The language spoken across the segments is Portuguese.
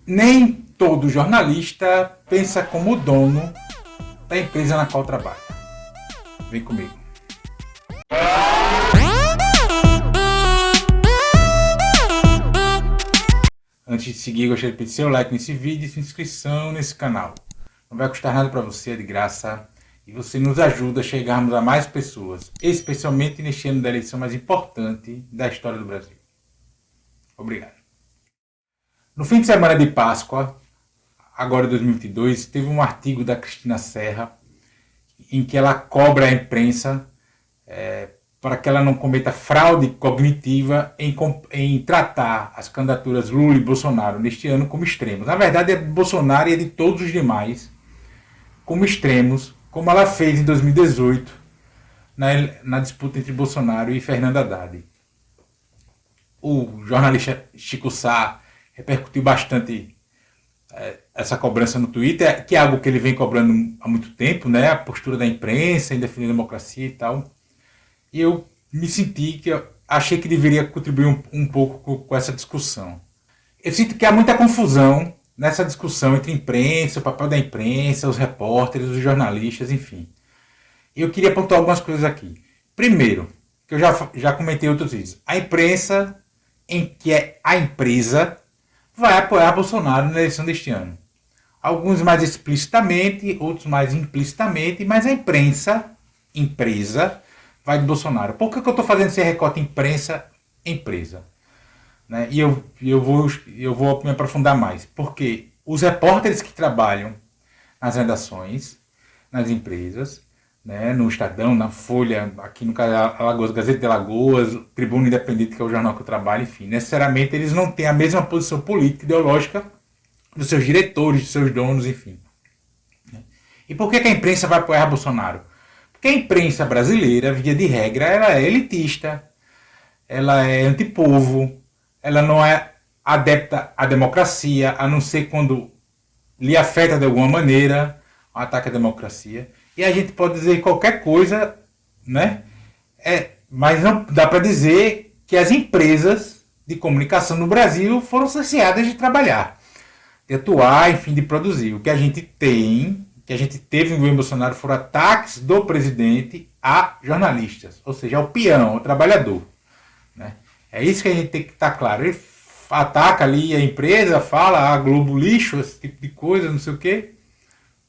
Nem todo jornalista pensa como o dono da empresa na qual trabalha. Vem comigo. Antes de seguir, gostaria de pedir seu like nesse vídeo e sua inscrição nesse canal. Não vai custar nada para você, é de graça. E você nos ajuda a chegarmos a mais pessoas, especialmente neste ano da eleição mais importante da história do Brasil. Obrigado. No fim de semana de Páscoa, agora 2022, teve um artigo da Cristina Serra em que ela cobra a imprensa para que ela não cometa fraude cognitiva em tratar as candidaturas Lula e Bolsonaro neste ano como extremos. Na verdade, é Bolsonaro e é de todos os demais como extremos, como ela fez em 2018 na disputa entre Bolsonaro e Fernando Haddad. O jornalista Chico Sá repercutiu bastante essa cobrança no Twitter, que é algo que ele vem cobrando há muito tempo, né? A postura da imprensa em defender a democracia e tal. E eu me senti que eu achei que deveria contribuir um pouco com essa discussão. Eu sinto que há muita confusão nessa discussão entre imprensa, o papel da imprensa, os repórteres, os jornalistas, enfim. E eu queria apontar algumas coisas aqui. Primeiro, que eu já comentei outros vídeos, a imprensa, em que é a empresa, vai apoiar Bolsonaro na eleição deste ano. Alguns mais explicitamente, outros mais implicitamente, mas a empresa, vai de Bolsonaro. Por que eu estou fazendo esse recorte imprensa-empresa? Né? E eu vou me aprofundar mais. Porque os repórteres que trabalham nas redações, nas empresas, né, no Estadão, na Folha, aqui no Alagoas, Gazeta de Alagoas, Tribuna Independente, que é o jornal que eu trabalho, enfim, necessariamente eles não têm a mesma posição política, ideológica dos seus diretores, dos seus donos, enfim. E por que a imprensa vai apoiar Bolsonaro? Porque a imprensa brasileira, via de regra, ela é elitista, ela é antipovo, ela não é adepta à democracia, a não ser quando lhe afeta de alguma maneira o ataque à democracia. E a gente pode dizer qualquer coisa, né? Mas não dá para dizer que as empresas de comunicação no Brasil foram saciadas de trabalhar, de atuar, enfim, de produzir. O que a gente teve no governo Bolsonaro foram ataques do presidente a jornalistas, ou seja, ao peão, ao trabalhador. Né? É isso que a gente tem que estar claro. Ele ataca ali a empresa, fala a Globo lixo, esse tipo de coisa, não sei o quê.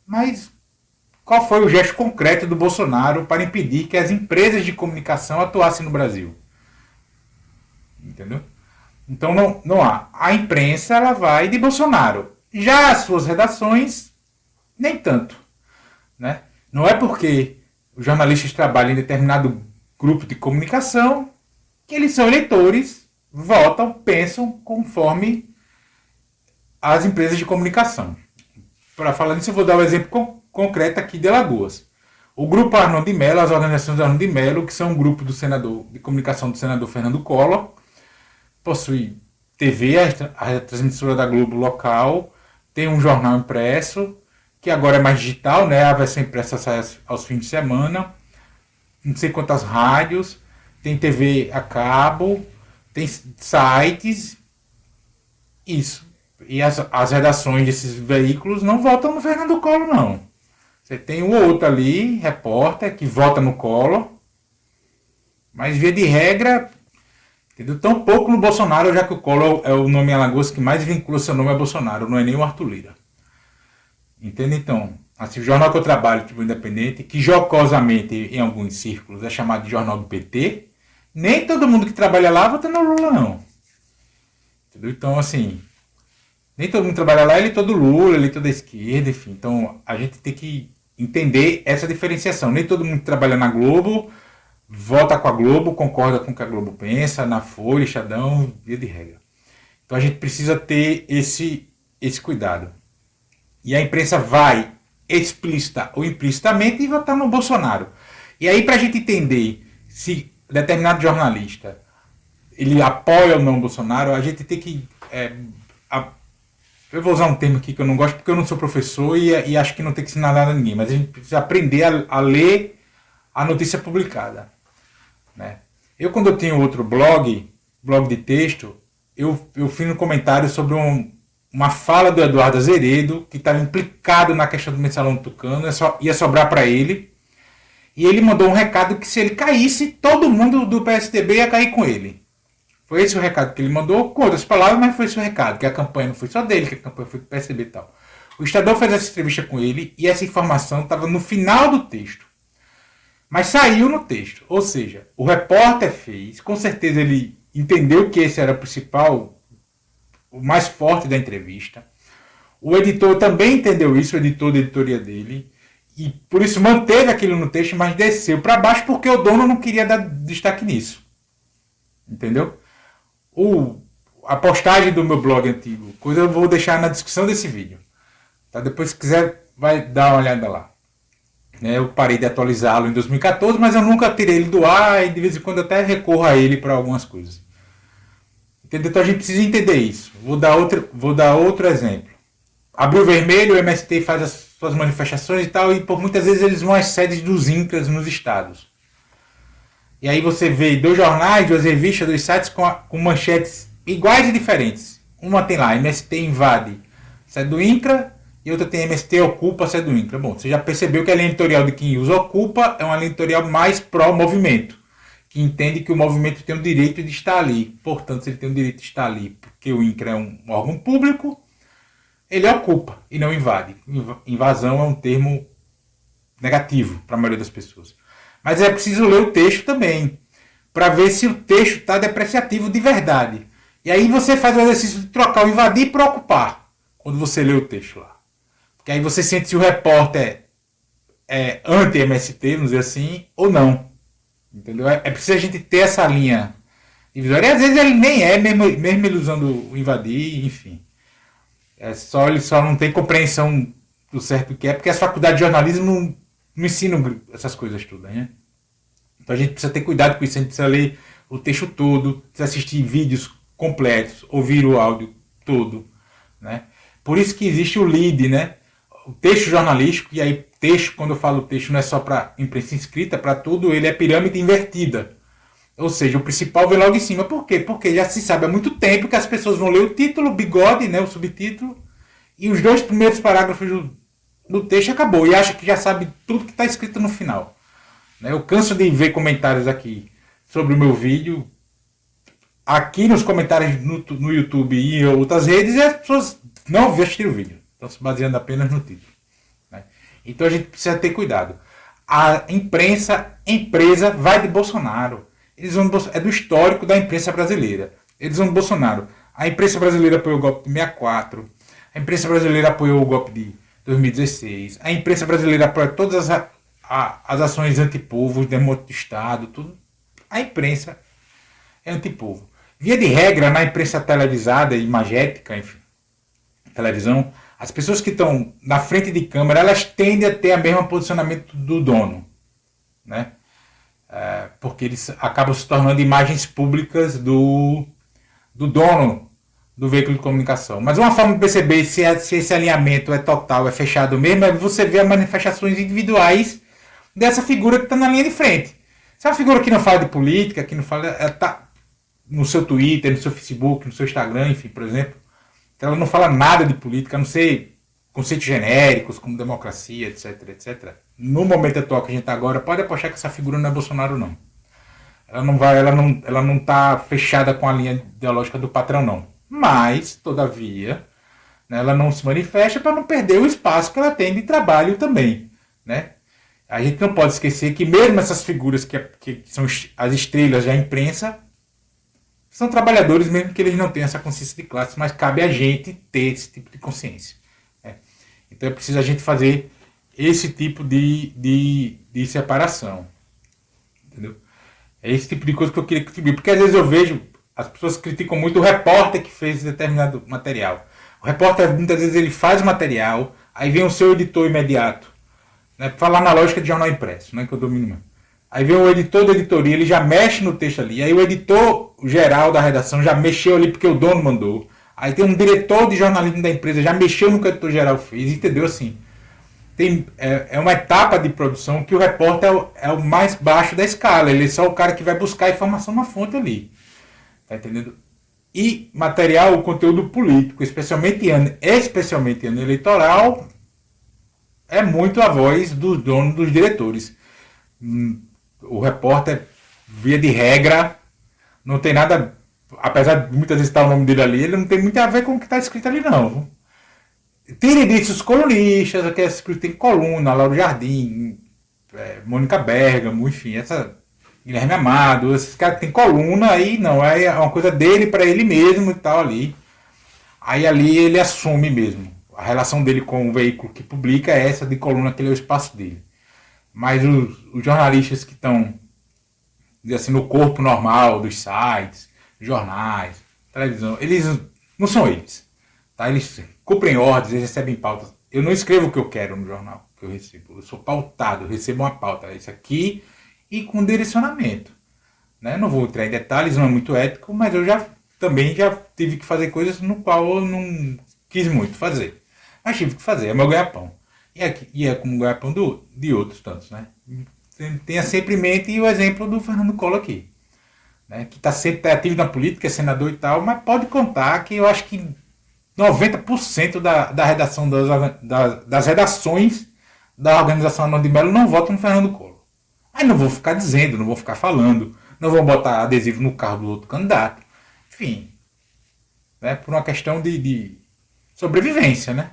Mas qual foi o gesto concreto do Bolsonaro para impedir que as empresas de comunicação atuassem no Brasil? Entendeu? Então não há. A imprensa ela vai de Bolsonaro. Já as suas redações, nem tanto. Né? Não é porque os jornalistas trabalham em determinado grupo de comunicação que eles são eleitores, votam, pensam conforme as empresas de comunicação. Para falar nisso, eu vou dar um exemplo concreto aqui de Alagoas. O grupo Arnon de Mello, as organizações Arnon de Mello, que são um grupo do senador de comunicação do senador Fernando Collor, possui TV, a transmissora da Globo local, tem um jornal impresso, que agora é mais digital, né? A versão impressa sai aos fins de semana, não sei quantas rádios, tem TV a cabo, tem sites, isso. E as redações desses veículos não votam no Fernando Collor, não. Você tem um ou outro ali, repórter, que vota no Collor, mas via de regra, entendeu? Tão pouco no Bolsonaro, já que o Collor é o nome em Alagoas que mais vincula seu nome a Bolsonaro, não é nem o Arthur Lira. Entende? Então, assim, o jornal que eu trabalho, tipo Independente, que jocosamente em alguns círculos é chamado de jornal do PT, nem todo mundo que trabalha lá vota no Lula, não. Entendeu? Então, assim, nem todo mundo trabalha lá, ele é todo Lula, ele é toda esquerda, enfim. Então, a gente tem que entender essa diferenciação. Nem todo mundo que trabalha na Globo vota com a Globo, concorda com o que a Globo pensa, na Folha, Estadão, via de regra. Então, a gente precisa ter esse cuidado. E a imprensa vai, explícita ou implicitamente, votar no Bolsonaro. E aí, para a gente entender se determinado jornalista ele apoia ou não o Bolsonaro, a gente tem que... eu vou usar um termo aqui que eu não gosto, porque eu não sou professor e acho que não tem que ensinar nada a ninguém, mas a gente precisa aprender a ler a notícia publicada. Né? Quando eu tenho outro blog de texto, eu fiz um comentário sobre uma fala do Eduardo Azeredo, que estava implicado na questão do mensalão do Tucano, ia sobrar para ele. E ele mandou um recado que se ele caísse, todo mundo do PSDB ia cair com ele. Foi esse o recado que ele mandou, com outras palavras, mas foi esse o recado, que a campanha não foi só dele, que a campanha foi do PSDB e tal. O Estadão fez essa entrevista com ele e essa informação estava no final do texto. Mas saiu no texto. Ou seja, o repórter fez, com certeza ele entendeu que esse era o principal, o mais forte da entrevista. O editor também entendeu isso, o editor da editoria dele, e por isso manteve aquilo no texto, mas desceu para baixo porque o dono não queria dar destaque nisso. Entendeu? A postagem do meu blog antigo, coisa eu vou deixar na descrição desse vídeo. Tá? Depois, se quiser, vai dar uma olhada lá. Eu parei de atualizá-lo em 2014, mas eu nunca tirei ele do ar e de vez em quando até recorro a ele para algumas coisas. Entendeu? Então a gente precisa entender isso. Vou dar outro exemplo. Abril Vermelho, o MST faz as suas manifestações e tal, e por muitas vezes eles vão às sedes dos INCRAs nos estados. E aí você vê 2 jornais, 2 revistas, 2 sites com manchetes iguais e diferentes. Uma tem lá, MST invade sede do INCRA, e outra tem MST ocupa a sede do INCRA. Bom, você já percebeu que a linha editorial de quem usa ocupa é uma linha editorial mais pró-movimento, que entende que o movimento tem o direito de estar ali. Portanto, se ele tem o direito de estar ali porque o INCRA é um órgão público, ele ocupa e não invade. Invasão é um termo negativo para a maioria das pessoas. Mas é preciso ler o texto também, para ver se o texto está depreciativo de verdade. E aí você faz o exercício de trocar o invadir para ocupar, quando você lê o texto lá. Porque aí você sente se o repórter é anti-MST, vamos dizer assim, ou não. Entendeu? É preciso a gente ter essa linha divisória. E às vezes ele nem é, mesmo ele usando o invadir, enfim. Ele só não tem compreensão do certo que é, porque as faculdades de jornalismo não ensinam essas coisas todas, né? Então a gente precisa ter cuidado com isso, a gente precisa ler o texto todo, precisa assistir vídeos completos, ouvir o áudio todo, né? Por isso que existe o lead, né? O texto jornalístico, e aí texto, quando eu falo texto, não é só para imprensa escrita, para tudo, ele é pirâmide invertida. Ou seja, o principal vem logo em cima. Por quê? Porque já se sabe há muito tempo que as pessoas vão ler o título, o bigode, né, o subtítulo, e os 2 primeiros parágrafos do texto acabou. E acha que já sabe tudo que está escrito no final. Eu canso de ver comentários aqui sobre o meu vídeo, aqui nos comentários no YouTube e em outras redes, e as pessoas não assistiram o vídeo. Estão se baseando apenas no título. Né? Então a gente precisa ter cuidado. A empresa vai de Bolsonaro. Eles vão é do histórico da imprensa brasileira. Eles vão de Bolsonaro. A imprensa brasileira apoiou o golpe de 64. A imprensa brasileira apoiou o golpe de 2016. A imprensa brasileira apoia todas as ações antipovo, demônio do Estado, tudo. A imprensa é antipovo. Via de regra, na imprensa televisada, imagética, enfim, televisão, as pessoas que estão na frente de câmera, elas tendem a ter o mesmo posicionamento do dono, né? Porque eles acabam se tornando imagens públicas do dono do veículo de comunicação. Mas uma forma de perceber se esse alinhamento é total, é fechado mesmo, é você ver as manifestações individuais dessa figura que está na linha de frente. Se é uma figura que não fala de política, que não fala, ela está no seu Twitter, no seu Facebook, no seu Instagram, enfim, por exemplo, ela não fala nada de política, a não ser conceitos genéricos, como democracia, etc, etc. No momento atual que a gente está agora, pode apostar que essa figura não é Bolsonaro, não. Ela não está fechada com a linha ideológica do patrão, não. Mas, todavia, né, ela não se manifesta para não perder o espaço que ela tem de trabalho também, né? A gente não pode esquecer que mesmo essas figuras que são as estrelas da imprensa são trabalhadores, mesmo que eles não tenham essa consciência de classe, mas cabe a gente ter esse tipo de consciência. Né? Então é preciso a gente fazer esse tipo de separação. Entendeu? É esse tipo de coisa que eu queria contribuir. Porque às vezes eu vejo, as pessoas criticam muito o repórter que fez determinado material. O repórter, muitas vezes, ele faz o material, aí vem o seu editor imediato. Né? Falar na lógica de jornal impresso, né? Que eu domino mesmo. Aí vem o editor da editoria, ele já mexe no texto ali. Aí o editor geral da redação já mexeu ali porque o dono mandou. Aí tem um diretor de jornalismo da empresa, já mexeu no que o editor geral fez, entendeu? Assim, é uma etapa de produção que o repórter é o mais baixo da escala. Ele é só o cara que vai buscar a informação na fonte ali. Tá entendendo? E material, conteúdo político, especialmente em ano eleitoral, é muito a voz dos donos, dos diretores. O repórter, via de regra, não tem nada, apesar de muitas vezes estar o nome dele ali, ele não tem muito a ver com o que está escrito ali, não. Tire disso os colunistas, que é escrito em coluna, Lauro Jardim, Mônica Bergamo, enfim, Guilherme Amado, esses caras que tem coluna aí, não, é uma coisa dele para ele mesmo e tal ali. Aí ali ele assume mesmo. A relação dele com o veículo que publica é essa de coluna, que ele é o espaço dele. Mas os jornalistas que estão assim, no corpo normal dos sites, jornais, televisão, eles não são eles. Tá? Eles cumprem ordens, eles recebem pautas. Eu não escrevo o que eu quero no jornal que eu recebo. Eu sou pautado, eu recebo uma pauta. Isso aqui e com direcionamento. Né? Não vou entrar em detalhes, não é muito ético, mas eu também já tive que fazer coisas no qual eu não quis muito fazer. Mas tive que fazer, é meu ganha-pão. E é como ganha-pão de outros tantos. Né? Tenha sempre em mente o exemplo do Fernando Collor aqui. Né? Que está sempre ativo na política, é senador e tal, mas pode contar que eu acho que 90% da redação das redações da organização Arnaldo de Mello não votam no Fernando Collor. Aí não vou ficar dizendo, não vou ficar falando, não vou botar adesivo no carro do outro candidato. Enfim, né, por uma questão de sobrevivência, né?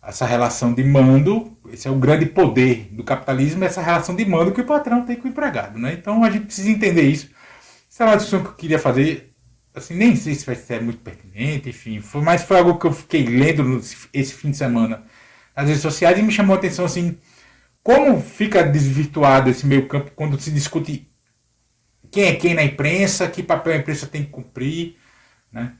Essa relação de mando, esse é o grande poder do capitalismo, essa relação de mando que o patrão tem com o empregado, né? Então a gente precisa entender isso. Essa é uma discussão que eu queria fazer, assim, nem sei se vai ser muito pertinente, enfim, mas foi algo que eu fiquei lendo esse fim de semana nas redes sociais e me chamou a atenção, assim, como fica desvirtuado esse meio campo quando se discute quem é quem na imprensa, que papel a imprensa tem que cumprir, né?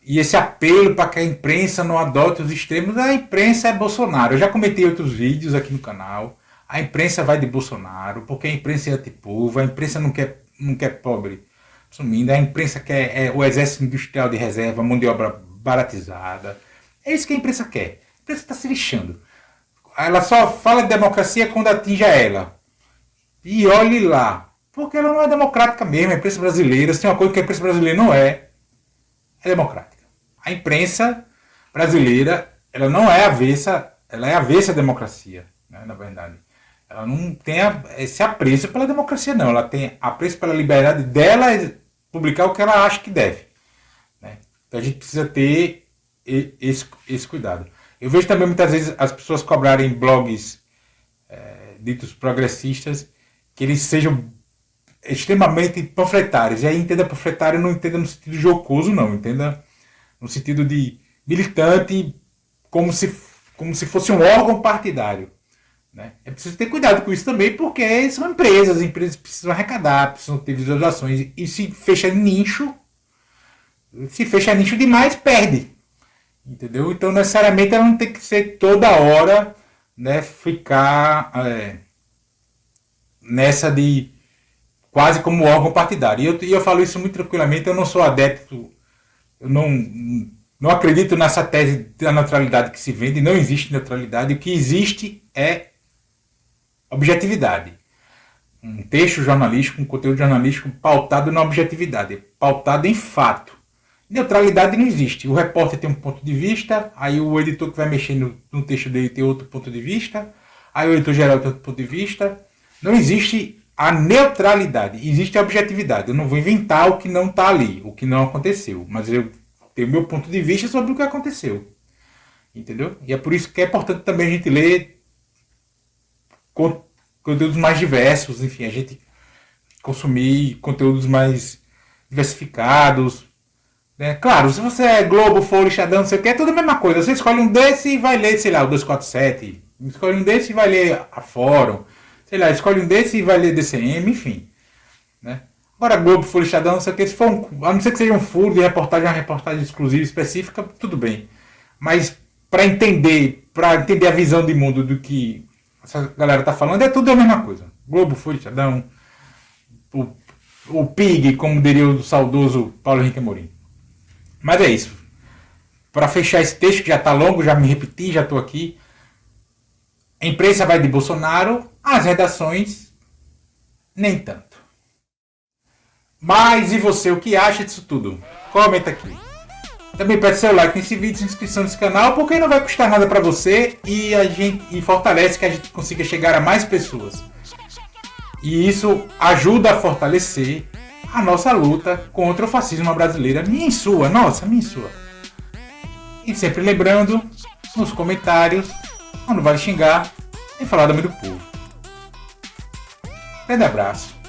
E esse apelo para que a imprensa não adote os extremos, a imprensa é Bolsonaro. Eu já comentei outros vídeos aqui no canal. A imprensa vai de Bolsonaro, porque a imprensa é antipovo, a imprensa não quer pobre sumindo, a imprensa quer o exército industrial de reserva, mão de obra baratizada. É isso que a imprensa quer. A imprensa está se lixando. Ela só fala de democracia quando atinge a ela. E olhe lá. Porque ela não é democrática mesmo. A imprensa brasileira, se tem uma coisa que a imprensa brasileira não é democrática. A imprensa brasileira, ela não é avessa, ela é avessa à democracia, né, na verdade. Ela não tem esse apreço pela democracia, não. Ela tem apreço pela liberdade dela publicar o que ela acha que deve. Né? Então a gente precisa ter esse cuidado. Eu vejo também muitas vezes as pessoas cobrarem blogs ditos progressistas que eles sejam extremamente panfletários. E aí entenda panfletário, não entenda no sentido jocoso, não. Entenda no sentido de militante, como se fosse um órgão partidário. Né? É preciso ter cuidado com isso também, porque são empresas, as empresas precisam arrecadar, precisam ter visualizações. E se fecha nicho demais, perde. Entendeu? Então, necessariamente, ela não tem que ser toda hora, né, ficar nessa de quase como órgão partidário. E eu falo isso muito tranquilamente, eu não sou adepto, eu não acredito nessa tese da neutralidade que se vende, não existe neutralidade, o que existe é objetividade. Um texto jornalístico, um conteúdo jornalístico pautado na objetividade, pautado em fato. Neutralidade não existe. O repórter tem um ponto de vista, aí o editor que vai mexer no texto dele tem outro ponto de vista, aí o editor geral tem outro ponto de vista. Não existe a neutralidade, existe a objetividade. Eu não vou inventar o que não está ali, o que não aconteceu, mas eu tenho o meu ponto de vista sobre o que aconteceu. Entendeu? E é por isso que é importante também a gente ler conteúdos mais diversos, enfim, a gente consumir conteúdos mais diversificados. Né? Claro, se você é Globo, Folha, Estadão, não sei o que, é tudo a mesma coisa. Você escolhe um desse e vai ler, sei lá, o 247. Escolhe um desse e vai ler a Fórum. Sei lá, escolhe um desse e vai ler DCM, enfim. Né? Agora, Globo, Folha, Estadão, não sei o que, se for a não ser que seja um furo de reportagem, uma reportagem exclusiva, específica, tudo bem. Mas para entender a visão de mundo do que essa galera tá falando, é tudo a mesma coisa. Globo, Folha, Estadão, o PIG, como diria o saudoso Paulo Henrique Amorim. Mas é isso. Para fechar esse texto, que já está longo, já me repeti, já estou aqui. A imprensa vai de Bolsonaro, as redações nem tanto. Mas e você, o que acha disso tudo? Comenta aqui. Também pede seu like nesse vídeo, se inscrição nesse canal, porque não vai custar nada para você e fortalece que a gente consiga chegar a mais pessoas. E isso ajuda a fortalecer a nossa luta contra o fascismo brasileiro. Minha e sua, nossa, minha e sua. E sempre lembrando, nos comentários, não vale xingar, nem falar do meio do povo. Grande abraço.